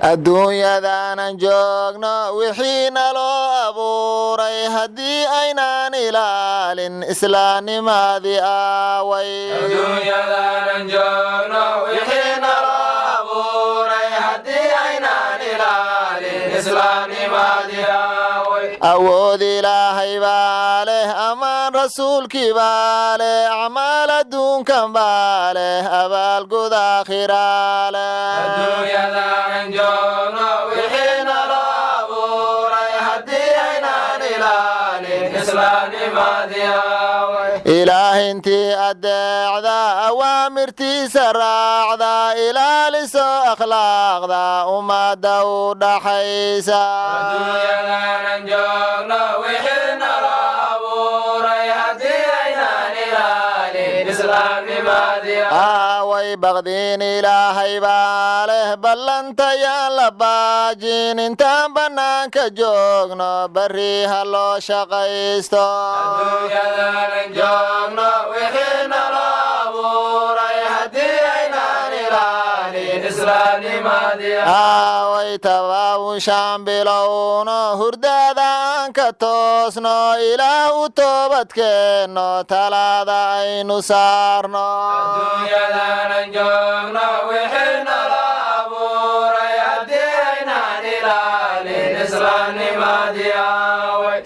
الدنيا دانا جوغنا وحينا لو أبوري هدي أينان إلال إسلام ماذي آوي الدنيا دانا جوغنا وحينا لو أبوري هدي أينان إلال إسلام ماذي آوي أود إلهي باله أمان رسول كباله أعمال الدون كمباله أبال قد آخراله الدنيا دانا جوغنا وحينا لو أبوري هدي أينان إلال إسلام ماذي آوي إله انتي أدع ذا أوامرتي سراع ذا إله لسو أخلاق ذا أما داود حيسا الدنيا دانا جوغنا وحينا لو أبوري هدي أينان إلال إسلام ماذي آوي بغدين إلهي باله بلنت يا لباجين انتا بناك جوغنا بريها لو شقيستو الدنيا دانا جوغنا وحينا لو أبوري هدي أينان إلال إسلام ماذي آوي تباو شامبلونو هردادا كتوسنو إله توبتكنو تلادا أينو سارنو الدنيا دانا جوغنا وحينا لو أبوري هدي أينان إلال إسلام ماذي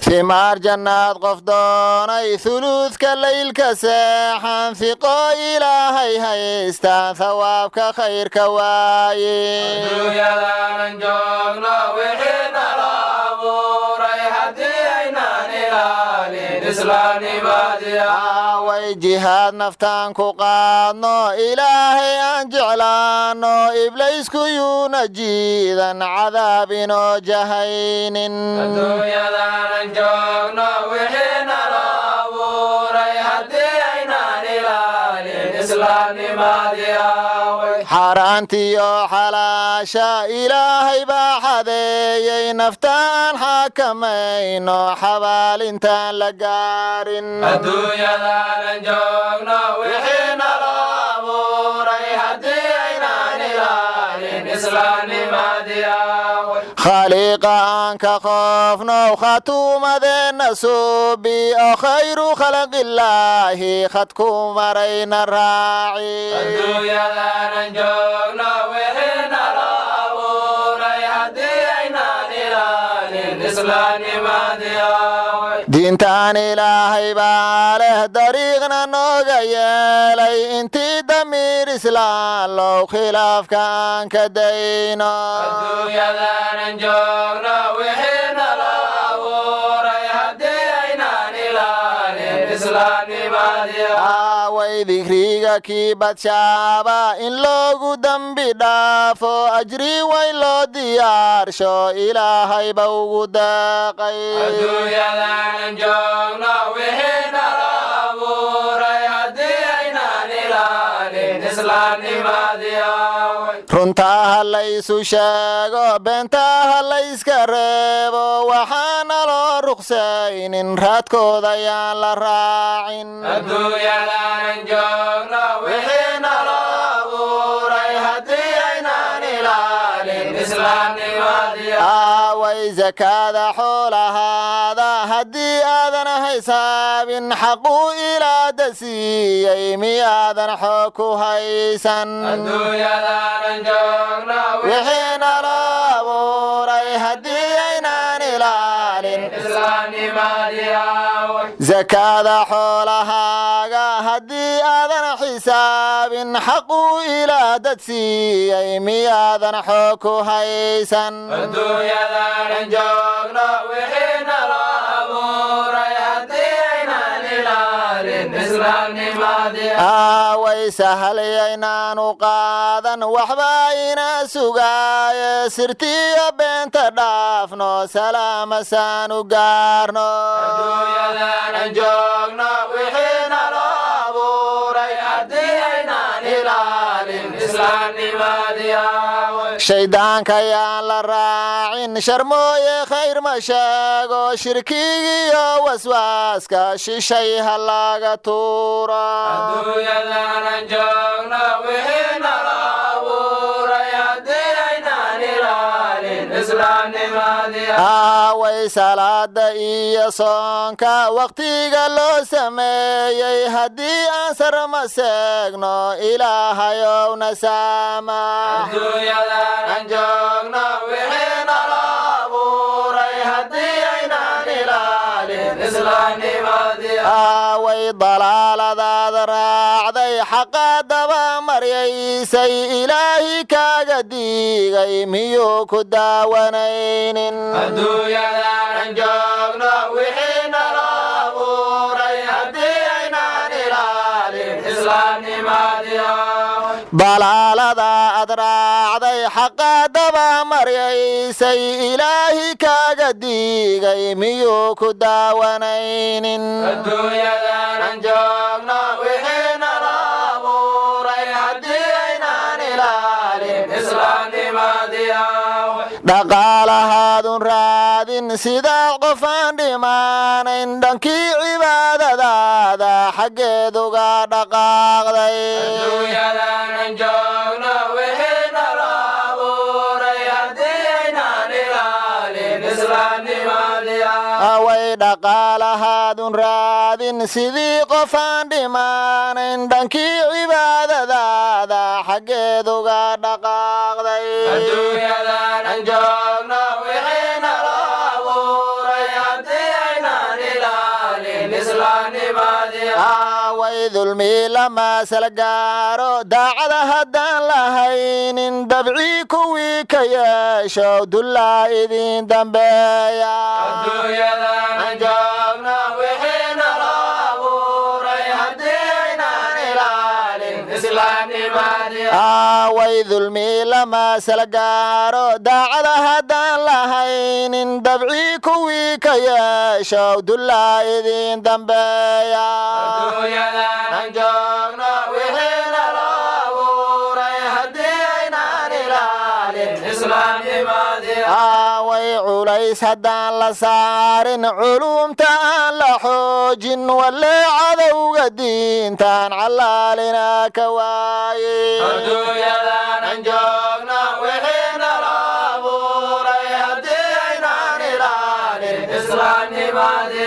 ثمار جنات قفدوني ثلوث كالليل كساحا ثقا إلهي هيستان ثوابك خير كواي الدنيا دانا جوغنا وحينا لو أبوري هدي أينان إلال إسلام ماذي آوي جهاد نفتان قادنو إلهي أنجعلانو إبليس كيونا جيدا عذابنا جهين الدنيا دانا جوغنا وحينا لو أبوري هدي أينان إلال إسلام ماذي آوي حارانتي يو حلاشا إلهي باحذي نفتان حاكمينو حبال انتان لقارن الدنيا دانا جوغنا وحينا لو أبوري هدي أينان إلال إسلام ماذي آوي خالقا كخوفنا وخاتوم ذن سوبي أو خير خلق الله خدكم مرين الراعي الدنيا دانا جوغنا وحينا لو أبوري هدي أينان إلال إسلام ماذي آوي دينتان إلهي باله دريغنا نوغيالي انتي دمير إسلام لو خلاف كان كدينا الدنيا دانا جوغنا وحينا لو أبوري هدي أينان إلال إسلام ماذي آوي ذكريك كي بتشابا إن لوغو دنبي دافو أجري ويلو ديار شو إلهي بوغو داقي الدنيا دانا جوغنا وحينا لو أبوري هدي أينان إلال إسلام ماذي آوي runtaa laysu sheego beentaa layska reebo waxaana loo ruqsaynin raadkooda yaan la raacin adduunya daanan joogno wixiina loo abuuray haddii aynaan ilaalin islaamnimadii aaway zakaada xoolahaada haddii aadan haysaabin xaqu ilaada siiyey miyaadan xoog ku haysan وحين رابوري هدينا نلالين إسلامي ماديا زكاة حولها هدي آذن حساب حقو إلى دتسي مياذن حكو هيسن الدنيا ذان جوغنا وحين رابوري هدينا نلالين إسلامي ماديا ويسهل ينان قاذن وحباينا سوغاي سرتي بنت دافنو سلام سانو غارنو الدنيا ذان جوغنا وحين رابوري هدينا نلالين إسلامي ماديا شيدان كيان لراعين شرموي خير مشاغو شركي وسواسكا شيشي هلاغا تورا الدنيا ذان جوغنا وحين رابوري aaway salaada iyo soonka waqtiga loo sameeyey haddii aan sarma seegno ilaahayowna saamax adduunyadan joogno wixii nala abuuray haddii aynaan ilaalin islaamnimadii aaway dalaaladaad raacday xaqa daba maryaysay ilaahi kaaga diigay miyuu ku daawanaynin adduunyadan joogno wixii nala abuuray haddii aynaan ilaalin islaamnimadii dalaalada ad raacday xaqa daba maryaysay ilaahi kaaga diigay miyuu ku daawanaynin adduunyadan joogno wixii nala abuuray haddii aynaan ilaalin islaamnimadii dhaqaalahaadun raadin sidaa qofaan dhimaanayn dhankii cibaadadaada xaggeeduga dhaqaaqday away dhaqaalahaadun raadin sidii qofaan dhimaanayn dhankii cibaadadaada xaggeeduga dhaqaaqday away dulmi lama salgaaro daacada haddaan lahaynin dabcii kuwii ka yeesho dullaa idin dambeeya away dulmi lama salgaaro daacada haddaan lahaynin dabcii kuwii ka yeesho dullaa idin dambeeya away culays haddaan la saarin culumta aan la xoojin walle cadowga diintaan callaalina ka waaye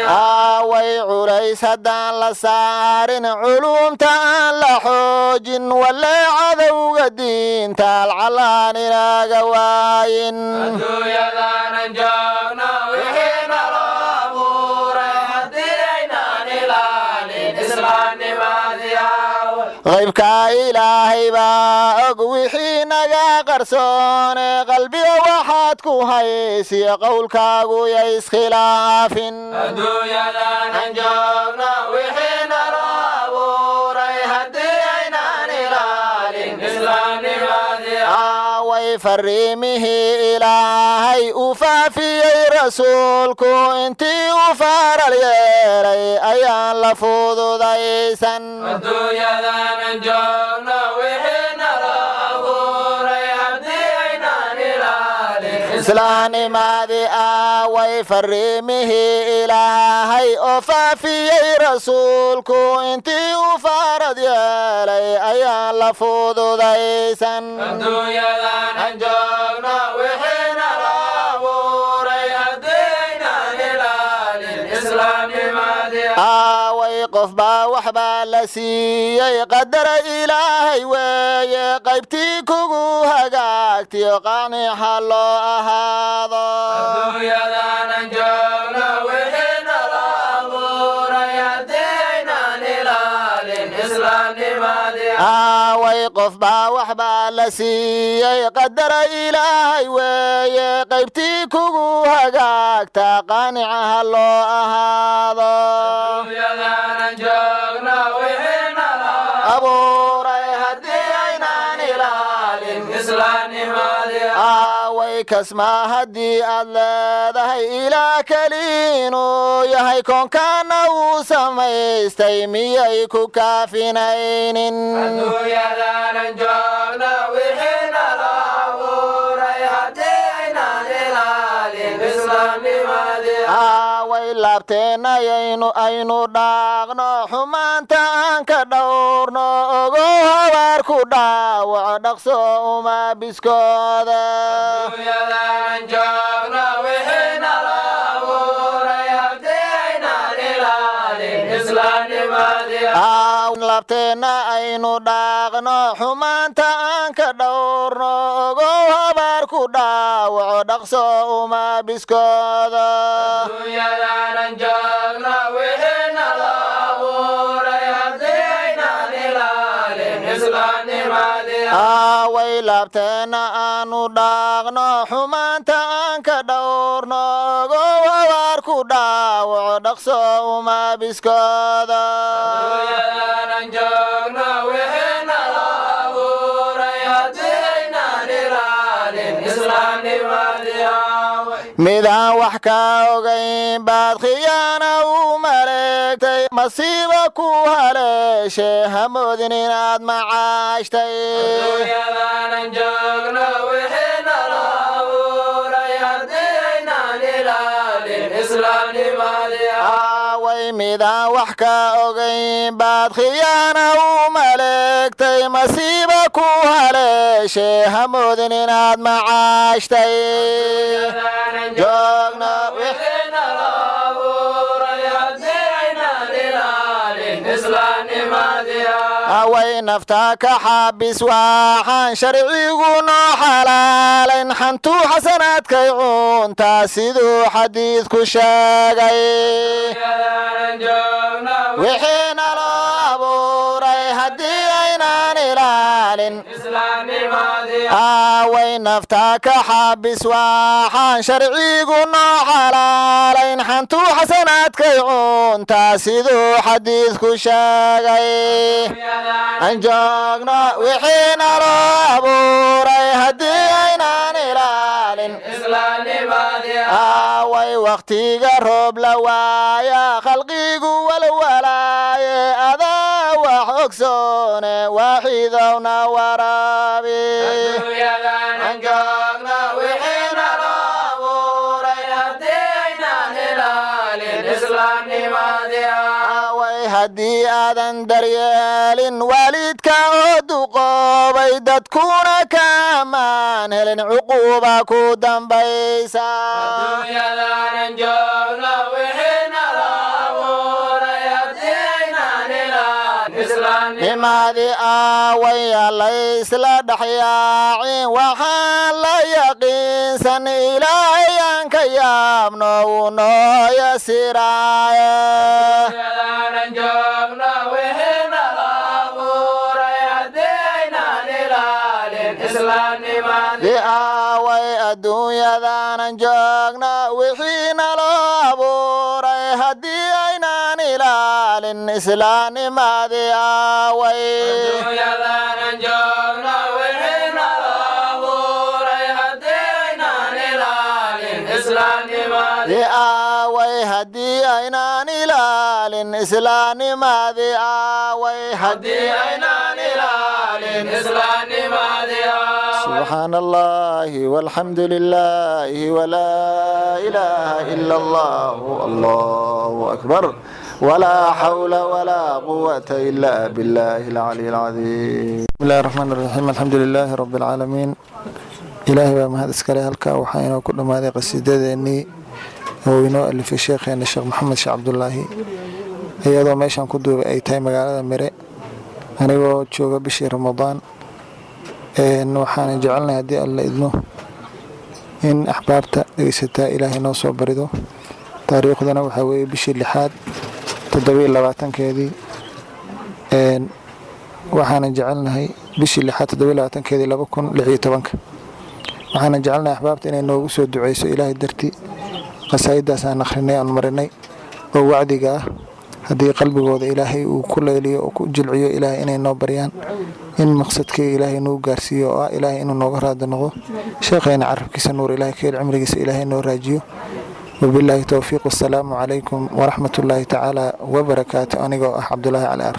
away culays haddaan la saarin culumta aan la xoojin walle cadowga diintaal callaan inaga waayin qaybka ilaahay baa og wixii naga qarsoone qalbiga waxaad ku haysiya qowlkaagu ya iskhilaafin adduunyadan joogno wixii nala abuuray haddii aynaan ilaalin islaamnimadii away fariimihii ilaahay u faafiyey rasuulku intii u faaral yeelay ayaan la fududaysan islaamnimadii away fariimihii ilaahay oo faafiyey rasuulku intii u faarad yeelay ayaan la fududaysan away qof baa wax baa la siiyey qadara ilaahay weeye qaybtii kugu hagaagtiyo qanixa loo ahaado away qof baa wax baa la siiyey qadara ilaahay weeye qaybtii kugu hagaagta qanicaha loo ahaado abuuray haddii aynaan ilaalin away kasmaa haddii aad leedahay ilaa keliinuu yahay koonkaana uu samaystay miyay ku kaafinaynin away laabteena aynu dhaaqno xumaanta aan ka dhowrno ogo habaar ku dhaawaco dhaqso uma biskooda laabteena aynu dhaaqno xumaanta aan ka dhowrno ogo habaar ku dhaawaco dhaqso uma biskooda way laabteena aanu dhaaqno xumaanta aan ka dhowrno ogo habaar ku dhaawaco dhaqso uma biskooda midaan wax ka ogayn baad khiyaana u maleegtay masiiba ku haleeshe hamoodin inaad macaashtay way midaan wax ka ogayn baad khiyaana u maleegtay masiiba ku haleeshe hamoodin inaad macaashtay joogna way nafta ka xaabis waxaan sharcigu noo xalaalayn xantuu xasanaadkay cuntaa siduu xadiidku sheegay wixiina loo abuuray haddii aynaan ilaalin way nafta ka xaabis waxaan sharcigu noo xalaalayn xantuu xasanaadkay cuntaa siduu xadiidku sheegay aan joogno wixiina loo abuuray haddii aynaan ilaalin way wakhtiga roob la waaya khalqigu walwalaaye adaa wax ogsoone waaxidowna waraabi aan joogno wixiina loo abuuray haddii aynaan ilaalin way haddii aadan daryeelin waalidka oo duqoobay dadkuna kaamaan helin cuquuba ku dambaysa nimaadi aaway laysla dhexyaacin waxaan la yaqiinsan ilaahay aan ka yaabno uu noo yasiraaye way adduunyadaanan joogna wixiina loo abuuray haddii aynaan ilaalin islaamnimadii aaway aaway haddii aynaan ilaalin islaamnimadii aaway haddii aynaan ilaalin islaamnimadii سبحان الله والحمد لله ولا إله إلا الله الله أكبر ولا حول ولا قوة إلا بالله العلي العظيم بسم الله الرحمن الرحيم الحمد لله رب العالمين إلهي ومهد اسكالي هلكا وحينا وكل ما هذه قصيدة إني هو اللي في الشيخ يعني الشيخ محمد شيخ عبد الله أيضا ماشان كدو أي تايم مقالة مري أنا وشوغا بشي رمضان waxaan jecelnahay haddii alla idmo in axbaabta dhegeysataa ilaahay noo soo barido taariikhdana waxaa weeye bishii 6aad 27keedii waxaan jecelnahay bishii 6aad 27keedii 2016 waxaan jecelnahay axbaabta inay noogu soo duceyso ilaahay dartii qasaayidaas aan akhrinay aan marinay oo wacdiga ah haddii qalbigooda ilaahay uu ku leeliyo oo ku jilciyo ilaahay inay noo baryaan in maqsadkii ilaahay noo gaarsiiyo oo ilaahay inuu nooga raado noqdo sheekheena carabkiisa nuur ilaahay keel cimrigiisa ilaahay noo raajiyo wabillahi tawfiiq wassalaamu calaykum waraxmatullaahi tacaala wabarakaatu anigoo ah cabdullaahi cali ar